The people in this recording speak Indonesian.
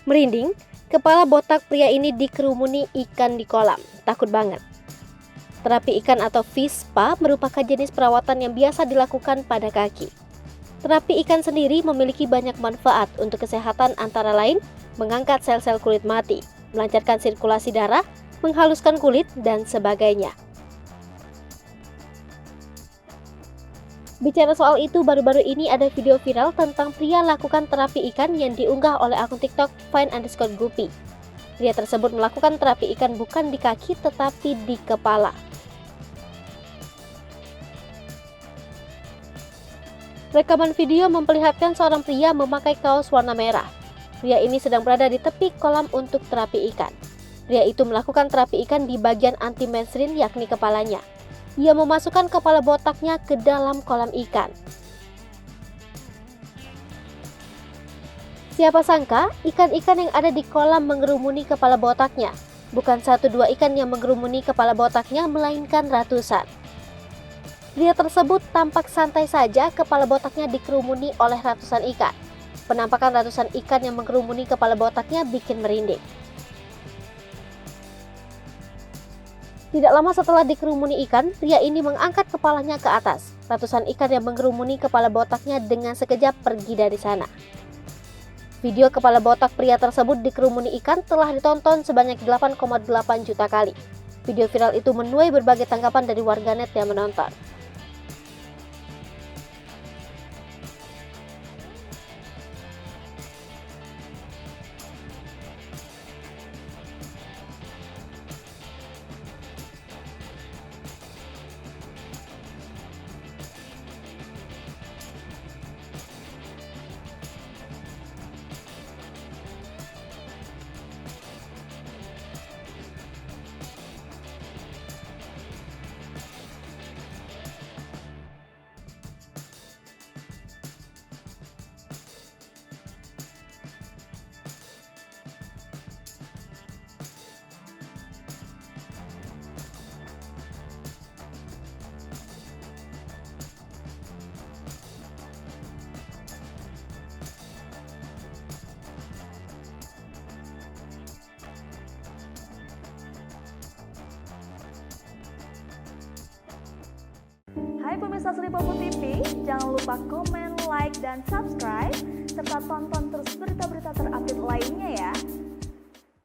Merinding, kepala botak pria ini dikerumuni ikan di kolam. Takut banget. Terapi ikan atau fish spa merupakan jenis perawatan yang biasa dilakukan pada kaki. Terapi ikan sendiri memiliki banyak manfaat untuk kesehatan, antara lain mengangkat sel-sel kulit mati, melancarkan sirkulasi darah, menghaluskan kulit, dan sebagainya. Bicara soal itu, baru-baru ini ada video viral tentang pria lakukan terapi ikan yang diunggah oleh akun TikTok Fine_Guppy. Pria tersebut melakukan terapi ikan bukan di kaki tetapi di kepala. Rekaman video memperlihatkan seorang pria memakai kaos warna merah. Pria ini sedang berada di tepi kolam untuk terapi ikan. Pria itu melakukan terapi ikan di bagian anti mainstream, yakni kepalanya. Ia memasukkan kepala botaknya ke dalam kolam ikan. Siapa sangka ikan-ikan yang ada di kolam mengerumuni kepala botaknya. Bukan 1-2 ikan yang mengerumuni kepala botaknya, melainkan ratusan. Pria tersebut tampak santai saja, kepala botaknya dikerumuni oleh ratusan ikan. Penampakan ratusan ikan yang mengerumuni kepala botaknya bikin merinding. Tidak lama setelah dikerumuni ikan, pria ini mengangkat kepalanya ke atas. Ratusan ikan yang mengerumuni kepala botaknya dengan sekejap pergi dari sana. Video kepala botak pria tersebut dikerumuni ikan telah ditonton sebanyak 8,8 juta kali. Video viral itu menuai berbagai tanggapan dari warganet yang menonton. Hai pemirsa Sri Popo TV, jangan lupa komen, like, dan subscribe, serta tonton terus berita-berita terupdate lainnya